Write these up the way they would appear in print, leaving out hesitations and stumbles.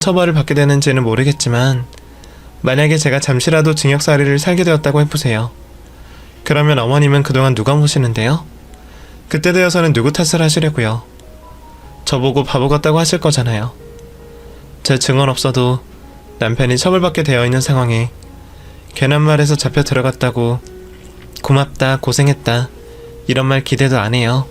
처벌을 받게 되는지는 모르겠지만 만약에 제가 잠시라도 징역살이를 살게 되었다고 해보세요. 그러면 어머님은 그동안 누가 모시는데요? 그때 되어서는 누구 탓을 하시려고요? 저보고 바보 같다고 하실 거잖아요. 제 증언 없어도 남편이 처벌받게 되어 있는 상황에 괜한 말에서 잡혀 들어갔다고 고맙다, 고생했다 이런 말 기대도 안 해요.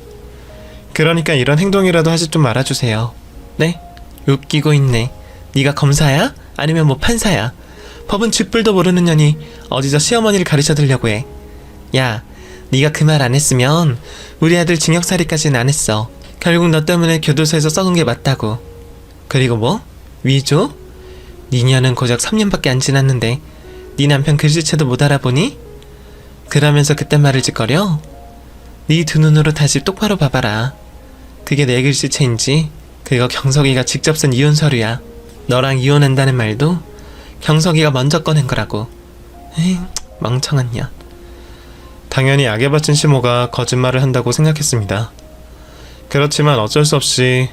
그러니까 이런 행동이라도 하지 좀 말아주세요. 네? 웃기고 있네. 네가 검사야? 아니면 뭐 판사야? 법은 쥐뿔도 모르는 년이 어디서 시어머니를 가르쳐 들려고 해. 야, 네가 그 말 안 했으면 우리 아들 징역살이까지는 안 했어. 결국 너 때문에 교도소에서 썩은 게 맞다고. 그리고 뭐? 위조? 네 년은 고작 3년밖에 안 지났는데 네 남편 글씨체도 못 알아보니? 그러면서 그딴 말을 짓거려? 네 두 눈으로 다시 똑바로 봐봐라. 그게 내 글씨체인지 그거 경석이가 직접 쓴 이혼 서류야. 너랑 이혼한다는 말도 경석이가 먼저 꺼낸 거라고. 에이, 멍청한 년. 당연히 악에 바친 시모가 거짓말을 한다고 생각했습니다. 그렇지만 어쩔 수 없이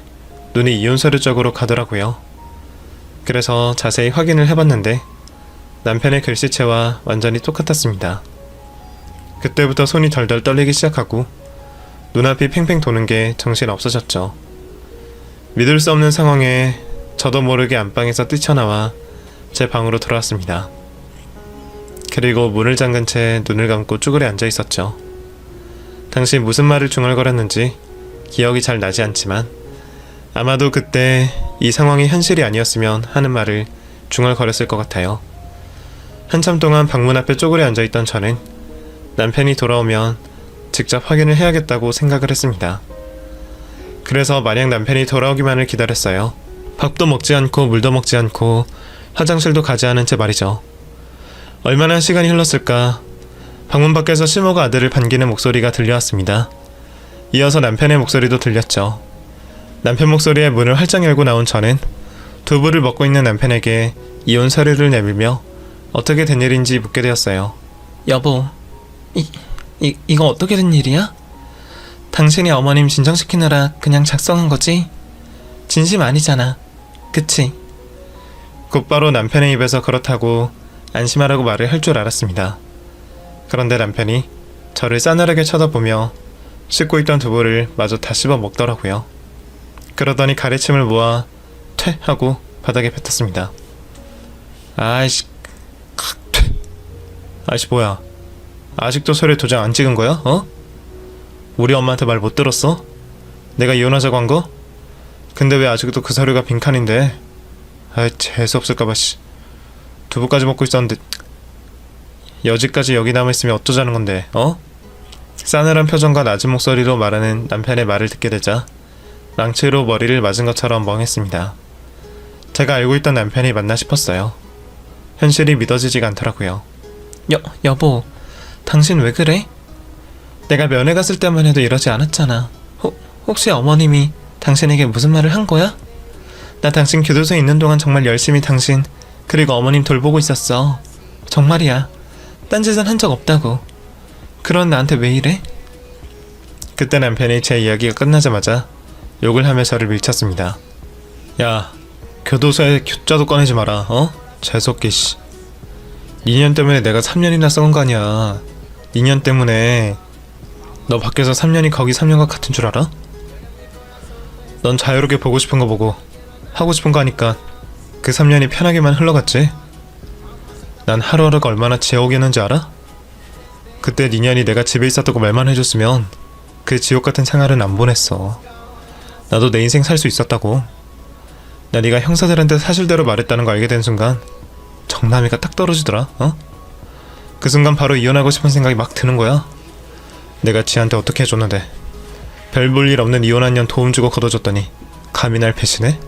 눈이 이혼 서류 쪽으로 가더라고요. 그래서 자세히 확인을 해봤는데 남편의 글씨체와 완전히 똑같았습니다. 그때부터 손이 덜덜 떨리기 시작하고 눈앞이 팽팽 도는 게 정신 없어졌죠. 믿을 수 없는 상황에 저도 모르게 안방에서 뛰쳐나와 제 방으로 돌아왔습니다. 그리고 문을 잠근 채 눈을 감고 쭈그려 앉아 있었죠. 당시 무슨 말을 중얼거렸는지 기억이 잘 나지 않지만 아마도 그때 이 상황이 현실이 아니었으면 하는 말을 중얼거렸을 것 같아요. 한참 동안 방문 앞에 쪼그려 앉아있던 저는 남편이 돌아오면 직접 확인을 해야겠다고 생각을 했습니다. 그래서 마냥 남편이 돌아오기만을 기다렸어요. 밥도 먹지 않고 물도 먹지 않고 화장실도 가지 않은 채 말이죠. 얼마나 시간이 흘렀을까. 방문 밖에서 시모가 아들을 반기는 목소리가 들려왔습니다. 이어서 남편의 목소리도 들렸죠. 남편 목소리에 문을 활짝 열고 나온 저는 두부를 먹고 있는 남편에게 이혼 서류를 내밀며 어떻게 된 일인지 묻게 되었어요. 여보, 이거 어떻게 된 일이야? 당신이 어머님 진정시키느라 그냥 작성한 거지? 진심 아니잖아. 그치? 곧바로 남편의 입에서 그렇다고 안심하라고 말을 할 줄 알았습니다. 그런데 남편이 저를 싸늘하게 쳐다보며 씻고 있던 두부를 마저 다 씹어 먹더라고요. 그러더니 가래침을 모아 퇴 하고 바닥에 뱉었습니다. 아이씨, 퇴. 아이씨 뭐야? 아직도 서류에 도장 안 찍은 거야? 어? 우리 엄마한테 말 못 들었어? 내가 이혼하자고 한 거? 근데 왜 아직도 그 서류가 빈칸인데? 아이 재수없을까봐 씨. 두부까지 먹고 있었는데 여지까지 여기 남아있으면 어쩌자는 건데 어? 싸늘한 표정과 낮은 목소리로 말하는 남편의 말을 듣게 되자 랑치로 머리를 맞은 것처럼 멍했습니다. 제가 알고 있던 남편이 맞나 싶었어요. 현실이 믿어지지가 않더라고요. 여보, 당신 왜 그래? 내가 면회 갔을 때만 해도 이러지 않았잖아. 혹시 어머님이 당신에게 무슨 말을 한 거야? 나 당신 교도소에 있는 동안 정말 열심히 당신 그리고 어머님 돌보고 있었어. 정말이야. 딴짓은 한 적 없다고. 그런 나한테 왜 이래? 그때 남편이 제 이야기가 끝나자마자 욕을 하며 저를 밀쳤습니다. 야, 교도소에 교자도 꺼내지 마라. 어? 재수없게 씨. 니 년 때문에 내가 3년이나 썩은 거 아니야. 니 년 때문에. 너 밖에서 3년이 거기 3년과 같은 줄 알아? 넌 자유롭게 보고 싶은 거 보고 하고 싶은 거 하니까 그 3년이 편하게만 흘러갔지. 난 하루하루가 얼마나 지옥이었는지 알아? 그때 니 년이 내가 집에 있었다고 말만 해줬으면 그 지옥 같은 생활은 안 보냈어. 나도 내 인생 살 수 있었다고. 나 네가 형사들한테 사실대로 말했다는 거 알게 된 순간 정남이가 딱 떨어지더라. 어? 그 순간 바로 이혼하고 싶은 생각이 막 드는 거야. 내가 지한테 어떻게 해줬는데 별 볼 일 없는 이혼한 년 도움 주고 걷어줬더니 감히 날 배신해?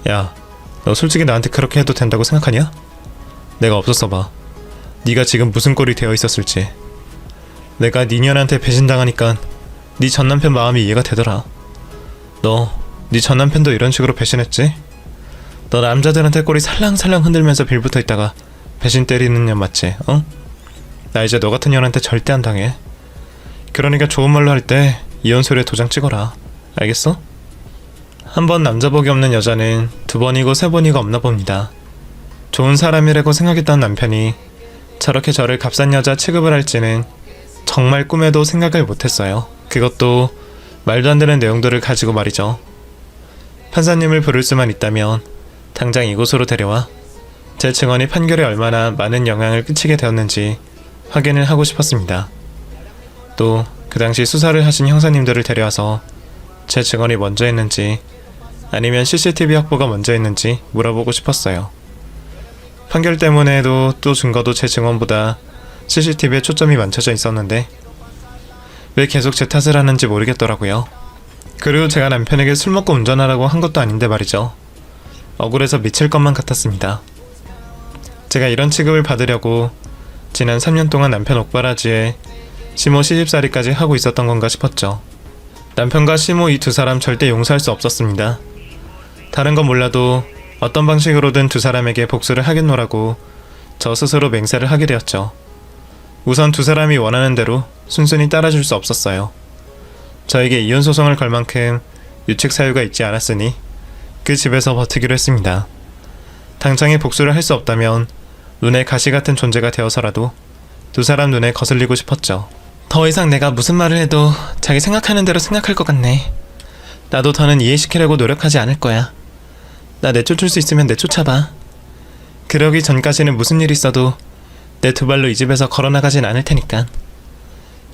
야, 너 솔직히 나한테 그렇게 해도 된다고 생각하냐? 내가 없었어 봐. 네가 지금 무슨 꼴이 되어 있었을지. 내가 네 년한테 배신당하니까 네 전남편 마음이 이해가 되더라. 너, 네 전남편도 이런 식으로 배신했지? 너 남자들한테 꼬리 살랑살랑 흔들면서 빌붙어 있다가 배신 때리는 년 맞지? 어? 나 이제 너 같은 년한테 절대 안 당해. 그러니까 좋은 말로 할 때 이혼 서류에 도장 찍어라. 알겠어? 한 번 남자복이 없는 여자는 두 번이고 세 번이가 없나 봅니다. 좋은 사람이라고 생각했던 남편이 저렇게 저를 값싼 여자 취급을 할지는 정말 꿈에도 생각을 못했어요. 그것도 말도 안 되는 내용들을 가지고 말이죠. 판사님을 부를 수만 있다면 당장 이곳으로 데려와 제 증언이 판결에 얼마나 많은 영향을 끼치게 되었는지 확인을 하고 싶었습니다. 또 그 당시 수사를 하신 형사님들을 데려와서 제 증언이 먼저 했는지 아니면 CCTV 확보가 먼저 했는지 물어보고 싶었어요. 판결 때문에도 또 증거도 제 증언보다 CCTV에 초점이 맞춰져 있었는데 왜 계속 제 탓을 하는지 모르겠더라고요. 그리고 제가 남편에게 술 먹고 운전하라고 한 것도 아닌데 말이죠. 억울해서 미칠 것만 같았습니다. 제가 이런 취급을 받으려고 지난 3년 동안 남편 옥바라지에 시모 시집살이까지 하고 있었던 건가 싶었죠. 남편과 시모 이 두 사람 절대 용서할 수 없었습니다. 다른 건 몰라도 어떤 방식으로든 두 사람에게 복수를 하겠노라고 저 스스로 맹세를 하게 되었죠. 우선 두 사람이 원하는 대로 순순히 따라줄 수 없었어요. 저에게 이혼 소송을 걸 만큼 유책 사유가 있지 않았으니 그 집에서 버티기로 했습니다. 당장에 복수를 할 수 없다면 눈에 가시 같은 존재가 되어서라도 두 사람 눈에 거슬리고 싶었죠. 더 이상 내가 무슨 말을 해도 자기 생각하는 대로 생각할 것 같네. 나도 더는 이해시키려고 노력하지 않을 거야. 나 내쫓을 수 있으면 내쫓아봐. 그러기 전까지는 무슨 일 있어도 내 두 발로 이 집에서 걸어나가진 않을 테니까.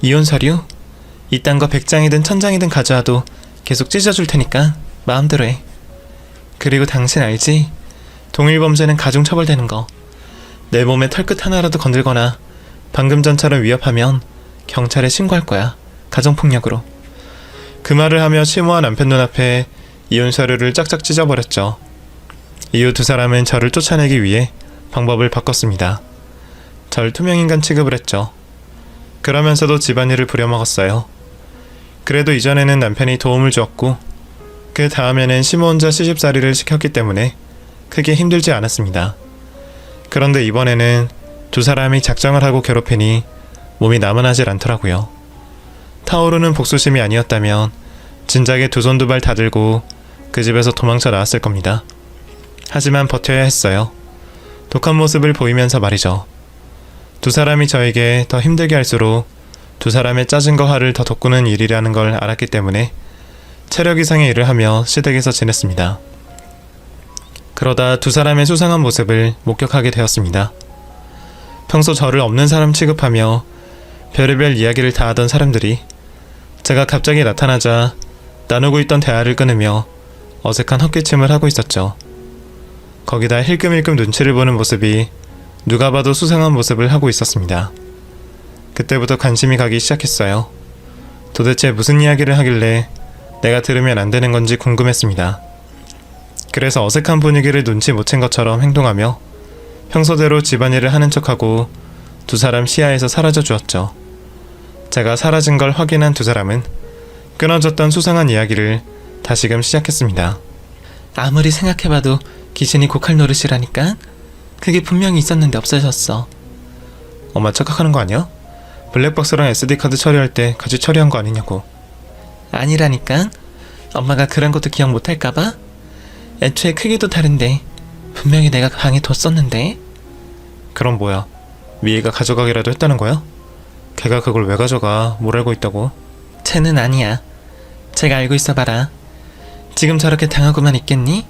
이혼 서류? 이딴 거 100장이든 1000장이든 가져와도 계속 찢어줄 테니까 마음대로 해. 그리고 당신 알지? 동일범죄는 가중처벌되는 거. 내 몸에 털끝 하나라도 건들거나 방금 전처럼 위협하면 경찰에 신고할 거야. 가정폭력으로. 그 말을 하며 시모와 남편 눈앞에 이혼 서류를 짝짝 찢어버렸죠. 이후 두 사람은 저를 쫓아내기 위해 방법을 바꿨습니다. 절 투명인간 취급을 했죠. 그러면서도 집안일을 부려먹었어요. 그래도 이전에는 남편이 도움을 주었고 그 다음에는 시모 혼자 시집살이를 시켰기 때문에 크게 힘들지 않았습니다. 그런데 이번에는 두 사람이 작정을 하고 괴롭히니 몸이 나만하질 않더라고요. 타오르는 복수심이 아니었다면 진작에 두 손 두 발 다 들고 그 집에서 도망쳐 나왔을 겁니다. 하지만 버텨야 했어요. 독한 모습을 보이면서 말이죠. 두 사람이 저에게 더 힘들게 할수록 두 사람의 짜증과 화를 더 돋구는 일이라는 걸 알았기 때문에 체력 이상의 일을 하며 시댁에서 지냈습니다. 그러다 두 사람의 수상한 모습을 목격하게 되었습니다. 평소 저를 없는 사람 취급하며 별의별 이야기를 다 하던 사람들이 제가 갑자기 나타나자 나누고 있던 대화를 끊으며 어색한 헛기침을 하고 있었죠. 거기다 힐끔힐끔 눈치를 보는 모습이 누가 봐도 수상한 모습을 하고 있었습니다. 그때부터 관심이 가기 시작했어요. 도대체 무슨 이야기를 하길래 내가 들으면 안 되는 건지 궁금했습니다. 그래서 어색한 분위기를 눈치 못 챈 것처럼 행동하며 평소대로 집안일을 하는 척하고 두 사람 시야에서 사라져 주었죠. 제가 사라진 걸 확인한 두 사람은 끊어졌던 수상한 이야기를 다시금 시작했습니다. 아무리 생각해봐도 귀신이 고칼 노릇이라니까? 그게 분명히 있었는데 없어졌어. 엄마 착각하는 거 아니야? 블랙박스랑 SD카드 처리할 때 같이 처리한 거 아니냐고. 아니라니까? 엄마가 그런 것도 기억 못할까봐? 애초에 크기도 다른데 분명히 내가 방에 뒀었는데. 그럼 뭐야? 미애가 가져가기라도 했다는 거야? 걔가 그걸 왜 가져가? 뭘 알고 있다고? 쟤는 아니야. 제가 알고 있어봐라. 지금 저렇게 당하고만 있겠니?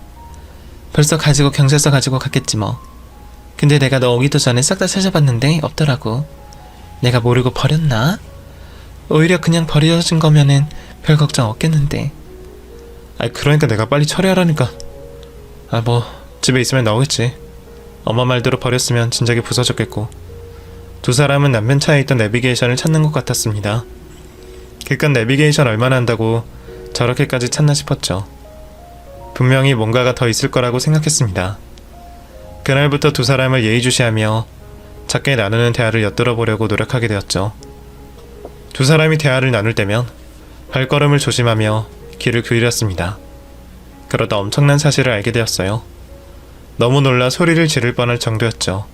벌써 가지고 경찰서 가지고 갔겠지 뭐. 근데 내가 너 오기도 전에 싹 다 찾아봤는데 없더라고. 내가 모르고 버렸나? 오히려 그냥 버려진 거면은 별 걱정 없겠는데. 그러니까 내가 빨리 처리하라니까. 뭐 집에 있으면 나오겠지. 엄마 말대로 버렸으면 진작에 부서졌겠고. 두 사람은 남편 차에 있던 내비게이션을 찾는 것 같았습니다. 그깟 내비게이션 얼마나 한다고 저렇게까지 찾나 싶었죠. 분명히 뭔가가 더 있을 거라고 생각했습니다. 그날부터 두 사람을 예의주시하며 작게 나누는 대화를 엿들어 보려고 노력하게 되었죠. 두 사람이 대화를 나눌 때면 발걸음을 조심하며 귀를 기울였습니다. 그러다 엄청난 사실을 알게 되었어요. 너무 놀라 소리를 지를 뻔할 정도였죠.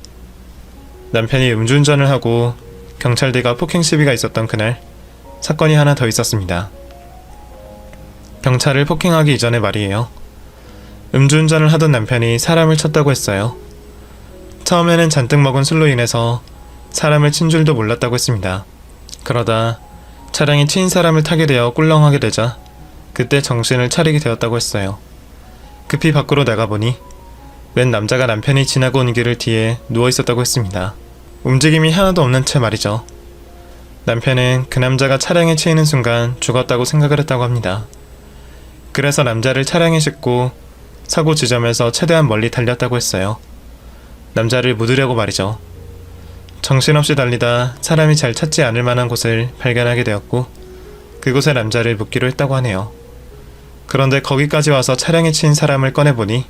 남편이 음주운전을 하고 경찰들과 폭행 시비가 있었던 그날 사건이 하나 더 있었습니다. 경찰을 폭행하기 이전의 말이에요. 음주운전을 하던 남편이 사람을 쳤다고 했어요. 처음에는 잔뜩 먹은 술로 인해서 사람을 친 줄도 몰랐다고 했습니다. 그러다 차량이 친 사람을 타게 되어 꿀렁하게 되자 그때 정신을 차리게 되었다고 했어요. 급히 밖으로 나가보니 웬 남자가 남편이 지나고 온 길을 뒤에 누워있었다고 했습니다. 움직임이 하나도 없는 채 말이죠. 남편은 그 남자가 차량에 치이는 순간 죽었다고 생각을 했다고 합니다. 그래서 남자를 차량에 싣고 사고 지점에서 최대한 멀리 달렸다고 했어요. 남자를 묻으려고 말이죠. 정신없이 달리다 사람이 잘 찾지 않을 만한 곳을 발견하게 되었고 그곳에 남자를 묻기로 했다고 하네요. 그런데 거기까지 와서 차량에 치인 사람을 꺼내보니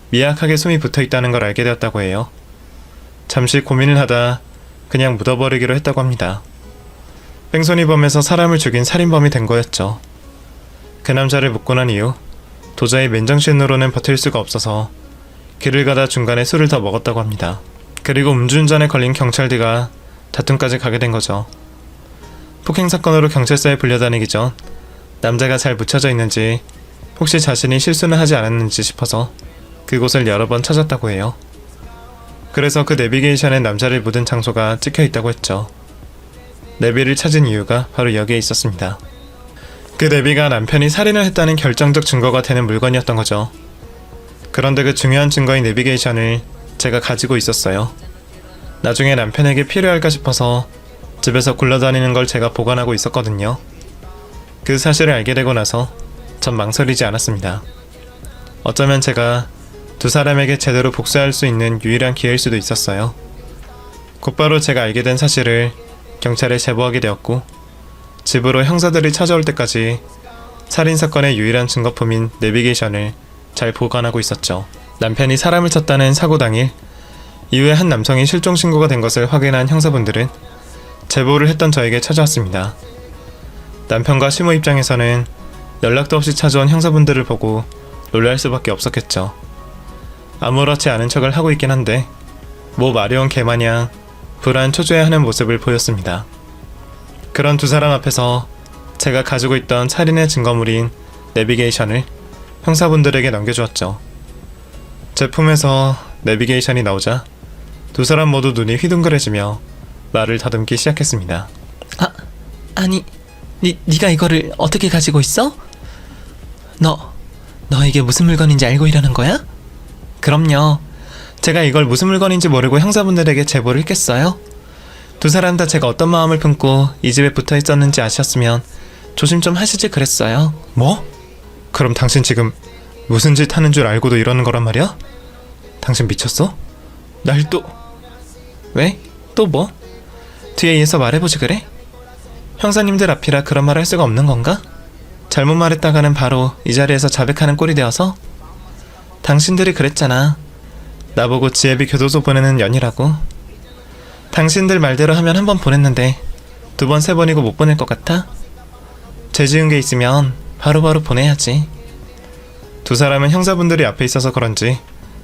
미약하게 숨이 붙어있다는 걸 알게 되었다고 해요. 잠시 고민을 하다 그냥 묻어버리기로 했다고 합니다. 뺑소니범에서 사람을 죽인 살인범이 된 거였죠. 그 남자를 묻고 난 이후 도저히 맨정신으로는 버틸 수가 없어서 길을 가다 중간에 술을 더 먹었다고 합니다. 그리고 음주운전에 걸린 경찰들과 다툼까지 가게 된 거죠. 폭행 사건으로 경찰서에 불려다니기 전 남자가 잘 묻혀져 있는지 혹시 자신이 실수는 하지 않았는지 싶어서 그곳을 여러 번 찾았다고 해요. 그래서 그 내비게이션에 남자를 묻은 장소가 찍혀 있다고 했죠. 내비를 찾은 이유가 바로 여기에 있었습니다. 그 내비가 남편이 살인을 했다는 결정적 증거가 되는 물건이었던 거죠. 그런데 그 중요한 증거인 내비게이션을 제가 가지고 있었어요. 나중에 남편에게 필요할까 싶어서 집에서 굴러다니는 걸 제가 보관하고 있었거든요. 그 사실을 알게 되고 나서 전 망설이지 않았습니다. 어쩌면 제가 두 사람에게 제대로 복수할 수 있는 유일한 기회일 수도 있었어요. 곧바로 제가 알게 된 사실을 경찰에 제보하게 되었고 집으로 형사들이 찾아올 때까지 살인사건의 유일한 증거품인 내비게이션을 잘 보관하고 있었죠. 남편이 사람을 쳤다는 사고 당일 이후에 한 남성이 실종 신고가 된 것을 확인한 형사분들은 제보를 했던 저에게 찾아왔습니다. 남편과 시모 입장에서는 연락도 없이 찾아온 형사분들을 보고 놀랄 수밖에 없었겠죠. 아무렇지 않은 척을 하고 있긴 한데 뭐 마려운 개마냥 불안 초조해하는 모습을 보였습니다. 그런 두 사람 앞에서 제가 가지고 있던 살인의 증거물인 내비게이션을 형사분들에게 넘겨주었죠. 제품에서 내비게이션이 나오자 두 사람 모두 눈이 휘둥그레지며 말을 다듬기 시작했습니다. 아니, 네가 이거를 어떻게 가지고 있어? 너 이게 무슨 물건인지 알고 일하는 거야? 그럼요. 제가 이걸 무슨 물건인지 모르고 형사분들에게 제보를 했겠어요? 두 사람 다 제가 어떤 마음을 품고 이 집에 붙어 있었는지 아셨으면 조심 좀 하시지 그랬어요. 뭐? 그럼 당신 지금 무슨 짓 하는 줄 알고도 이러는 거란 말이야? 당신 미쳤어? 날 또... 왜? 또 뭐? 뒤에 이어서 말해보지 그래? 형사님들 앞이라 그런 말 할 수가 없는 건가? 잘못 말했다가는 바로 이 자리에서 자백하는 꼴이 되어서? 당신들이 그랬잖아. 나보고 지혜비 교도소 보내는 년이라고. 당신들 말대로 하면 한 번 보냈는데 두 번, 세 번이고 못 보낼 것 같아? 죄 지은 게 있으면 바로바로 보내야지. 두 사람은 형사분들이 앞에 있어서 그런지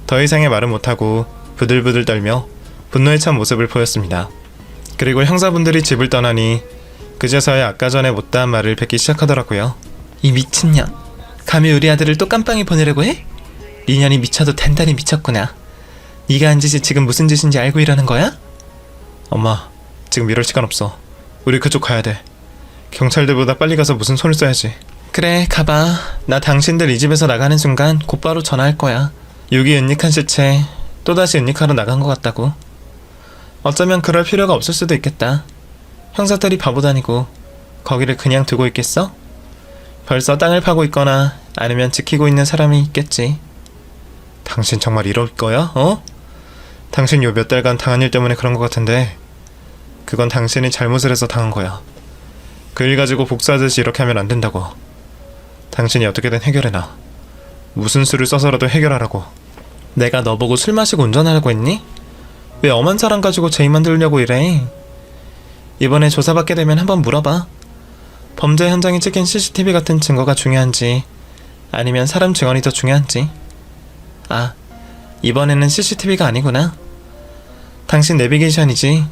더 이상의 말은 못하고 부들부들 떨며 분노에 찬 모습을 보였습니다. 그리고 형사분들이 집을 떠나니 그제서야 아까 전에 못다한 말을 뱉기 시작하더라고요. 이 미친년, 감히 우리 아들을 또 깜빵에 보내려고 해? 네 년이 미쳐도 단단히 미쳤구나. 네가 한 짓이 지금 무슨 짓인지 알고 일하는 거야? 엄마, 지금 이럴 시간 없어. 우리 그쪽 가야 돼. 경찰들보다 빨리 가서 무슨 손을 써야지. 그래, 가봐. 나 당신들 이 집에서 나가는 순간 곧바로 전화할 거야. 여기 은닉한 시체 또다시 은닉하러 나간 것 같다고. 어쩌면 그럴 필요가 없을 수도 있겠다. 형사들이 바보도 아니고 거기를 그냥 두고 있겠어? 벌써 땅을 파고 있거나 아니면 지키고 있는 사람이 있겠지. 당신 정말 이럴 거야? 어? 당신 요 몇 달간 당한 일 때문에 그런 것 같은데 그건 당신이 잘못을 해서 당한 거야. 그 일 가지고 복수하듯이 이렇게 하면 안 된다고. 당신이 어떻게든 해결해놔. 무슨 수를 써서라도 해결하라고. 내가 너보고 술 마시고 운전하라고 했니? 왜 엄한 사람 가지고 죄인 만들려고 이래? 이번에 조사받게 되면 한번 물어봐. 범죄 현장에 찍힌 CCTV 같은 증거가 중요한지 아니면 사람 증언이 더 중요한지. 아, 이번에는 CCTV가 아니구나. 당신 내비게이션이지.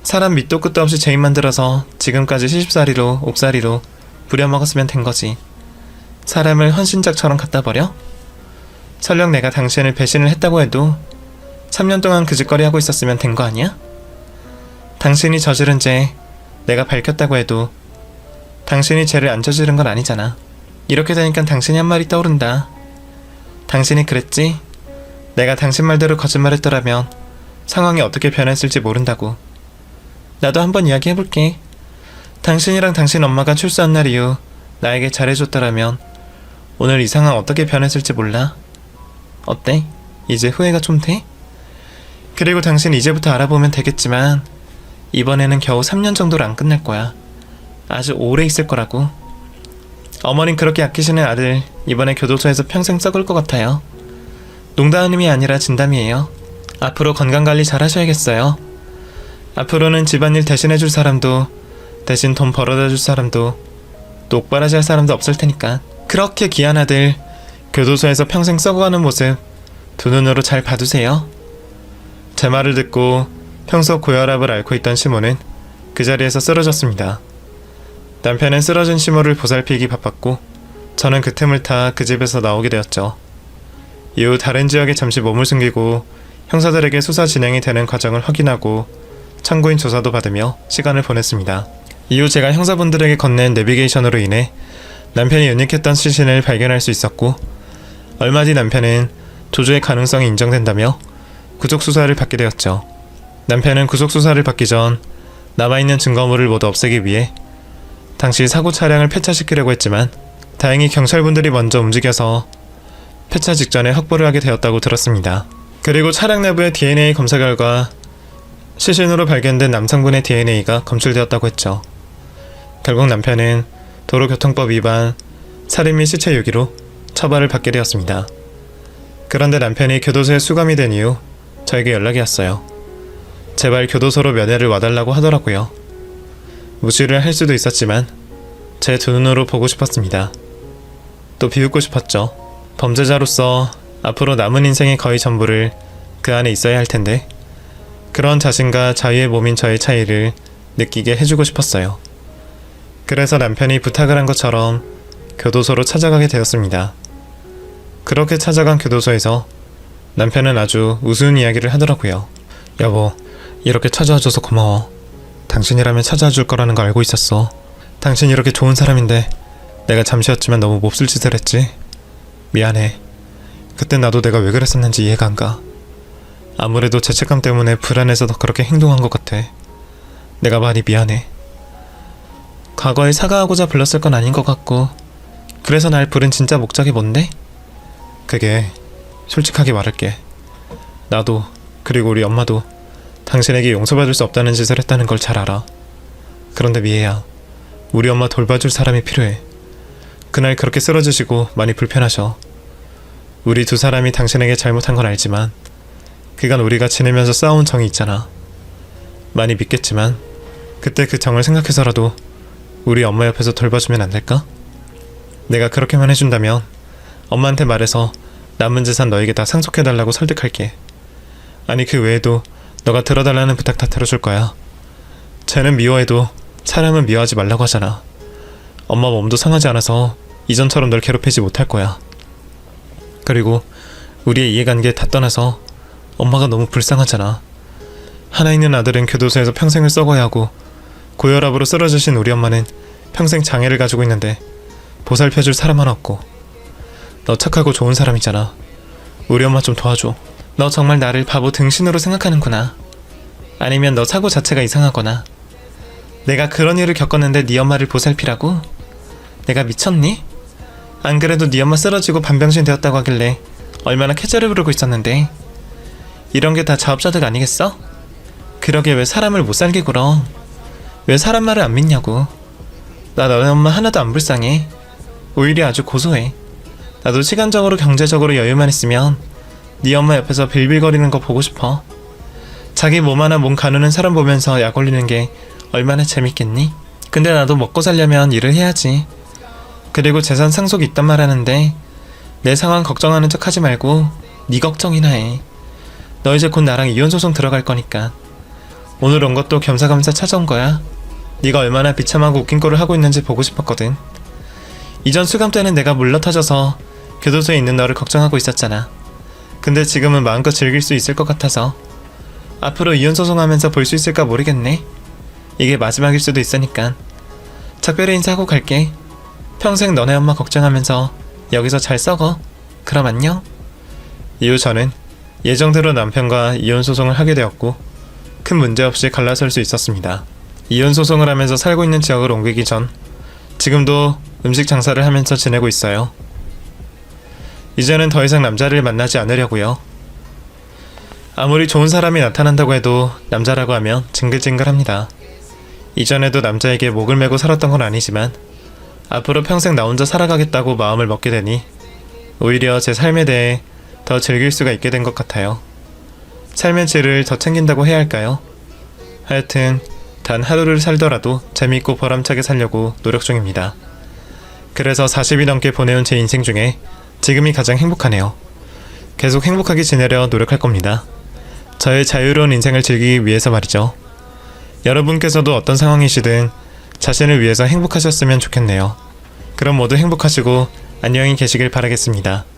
사람 밑도 끝도 없이 죄인 만들어서 지금까지 시집살이로 옥살이로 부려먹었으면 된 거지. 사람을 헌신짝처럼 갖다 버려? 설령 내가 당신을 배신을 했다고 해도 3년 동안 그 짓거리 하고 있었으면 된 거 아니야? 당신이 저지른 죄 내가 밝혔다고 해도 당신이 죄를 안 저지른 건 아니잖아. 이렇게 되니까 당신이 한 말이 떠오른다. 당신이 그랬지? 내가 당신 말대로 거짓말했더라면 상황이 어떻게 변했을지 모른다고. 나도 한번 이야기해볼게. 당신이랑 당신 엄마가 출소한 날 이후 나에게 잘해줬더라면 오늘 이 상황 어떻게 변했을지 몰라. 어때? 이제 후회가 좀 돼? 그리고 당신 이제부터 알아보면 되겠지만 이번에는 겨우 3년 정도로 안 끝날 거야. 아주 오래 있을 거라고. 어머님 그렇게 아끼시는 아들 이번에 교도소에서 평생 썩을 것 같아요. 농담이 아니라 진담이에요. 앞으로 건강관리 잘 하셔야겠어요. 앞으로는 집안일 대신해줄 사람도 대신 돈 벌어다줄 사람도 똑바라지 할 사람도 없을 테니까. 그렇게 귀한 아들 교도소에서 평생 썩어가는 모습 두 눈으로 잘 봐두세요. 제 말을 듣고 평소 고혈압을 앓고 있던 시모는 그 자리에서 쓰러졌습니다. 남편은 쓰러진 시모를 보살피기 바빴고 저는 그 틈을 타 그 집에서 나오게 되었죠. 이후 다른 지역에 잠시 몸을 숨기고 형사들에게 수사 진행이 되는 과정을 확인하고 참고인 조사도 받으며 시간을 보냈습니다. 이후 제가 형사분들에게 건넨 내비게이션으로 인해 남편이 은닉했던 시신을 발견할 수 있었고 얼마 뒤 남편은 조주의 가능성이 인정된다며 구속수사를 받게 되었죠. 남편은 구속수사를 받기 전 남아있는 증거물을 모두 없애기 위해 당시 사고 차량을 폐차시키려고 했지만 다행히 경찰분들이 먼저 움직여서 폐차 직전에 확보를 하게 되었다고 들었습니다. 그리고 차량 내부의 DNA 검사 결과 시신으로 발견된 남성분의 DNA가 검출되었다고 했죠. 결국 남편은 도로교통법 위반, 살인 및 시체 유기로 처벌을 받게 되었습니다. 그런데 남편이 교도소에 수감이 된 이후 저에게 연락이 왔어요. 제발 교도소로 면회를 와달라고 하더라고요. 무시를 할 수도 있었지만 제 두 눈으로 보고 싶었습니다. 또 비웃고 싶었죠. 범죄자로서 앞으로 남은 인생의 거의 전부를 그 안에 있어야 할 텐데 그런 자신과 자유의 몸인 저의 차이를 느끼게 해주고 싶었어요. 그래서 남편이 부탁을 한 것처럼 교도소로 찾아가게 되었습니다. 그렇게 찾아간 교도소에서 남편은 아주 우스운 이야기를 하더라고요. 여보, 이렇게 찾아와줘서 고마워. 당신이라면 찾아와 줄 거라는 거 알고 있었어. 당신 이렇게 좋은 사람인데 내가 잠시였지만 너무 몹쓸 짓을 했지. 미안해. 그때 나도 내가 왜 그랬었는지 이해가 안 가. 아무래도 죄책감 때문에 불안해서 더 그렇게 행동한 것 같아. 내가 많이 미안해. 과거에 사과하고자 불렀을 건 아닌 것 같고 그래서 날 부른 진짜 목적이 뭔데? 그게 솔직하게 말할게. 나도 그리고 우리 엄마도 당신에게 용서받을 수 없다는 짓을 했다는 걸 잘 알아. 그런데 미애야, 우리 엄마 돌봐줄 사람이 필요해. 그날 그렇게 쓰러지시고 많이 불편하셔. 우리 두 사람이 당신에게 잘못한 건 알지만 그간 우리가 지내면서 쌓아온 정이 있잖아. 많이 믿겠지만 그때 그 정을 생각해서라도 우리 엄마 옆에서 돌봐주면 안 될까? 내가 그렇게만 해준다면 엄마한테 말해서 남은 재산 너에게 다 상속해달라고 설득할게. 아니 그 외에도 너가 들어달라는 부탁 다 들어줄 거야. 쟤는 미워해도 사람은 미워하지 말라고 하잖아. 엄마 몸도 상하지 않아서 이전처럼 널 괴롭히지 못할 거야. 그리고 우리의 이해관계 다 떠나서 엄마가 너무 불쌍하잖아. 하나 있는 아들은 교도소에서 평생을 썩어야 하고 고혈압으로 쓰러지신 우리 엄마는 평생 장애를 가지고 있는데 보살펴줄 사람 하나 없고. 너 착하고 좋은 사람이잖아. 우리 엄마 좀 도와줘. 너 정말 나를 바보 등신으로 생각하는구나. 아니면 너 사고 자체가 이상하거나. 내가 그런 일을 겪었는데 네 엄마를 보살피라고? 내가 미쳤니? 안 그래도 네 엄마 쓰러지고 반병신 되었다고 하길래 얼마나 캐절을 부르고 있었는데. 이런 게 다 자업자득 아니겠어? 그러게 왜 사람을 못 살게 굴어? 왜 사람 말을 안 믿냐고. 나 너네 엄마 하나도 안 불쌍해. 오히려 아주 고소해. 나도 시간적으로 경제적으로 여유만 있으면 네 엄마 옆에서 빌빌거리는 거 보고 싶어. 자기 몸 하나 몸 가누는 사람 보면서 약 올리는 게 얼마나 재밌겠니? 근데 나도 먹고 살려면 일을 해야지. 그리고 재산 상속이 있단 말 하는데 내 상황 걱정하는 척 하지 말고 네 걱정이나 해. 너 이제 곧 나랑 이혼소송 들어갈 거니까. 오늘 온 것도 겸사겸사 찾아온 거야. 네가 얼마나 비참하고 웃긴 꼴을 하고 있는지 보고 싶었거든. 이전 수감 때는 내가 물러터져서 교도소에 있는 너를 걱정하고 있었잖아. 근데 지금은 마음껏 즐길 수 있을 것 같아서 앞으로 이혼 소송하면서 볼 수 있을까 모르겠네. 이게 마지막일 수도 있으니까. 작별의 인사하고 갈게. 평생 너네 엄마 걱정하면서 여기서 잘 썩어. 그럼 안녕. 이후 저는 예정대로 남편과 이혼 소송을 하게 되었고 큰 문제 없이 갈라설 수 있었습니다. 이혼 소송을 하면서 살고 있는 지역을 옮기기 전 지금도 음식 장사를 하면서 지내고 있어요. 이제는 더 이상 남자를 만나지 않으려고요. 아무리 좋은 사람이 나타난다고 해도 남자라고 하면 징글징글합니다. 이전에도 남자에게 목을 메고 살았던 건 아니지만 앞으로 평생 나 혼자 살아가겠다고 마음을 먹게 되니 오히려 제 삶에 대해 더 즐길 수가 있게 된 것 같아요. 삶의 질을 더 챙긴다고 해야 할까요? 하여튼 단 하루를 살더라도 재미있고 보람차게 살려고 노력 중입니다. 그래서 40이 넘게 보내온 제 인생 중에 지금이 가장 행복하네요. 계속 행복하게 지내려 노력할 겁니다. 저의 자유로운 인생을 즐기기 위해서 말이죠. 여러분께서도 어떤 상황이시든 자신을 위해서 행복하셨으면 좋겠네요. 그럼 모두 행복하시고 안녕히 계시길 바라겠습니다.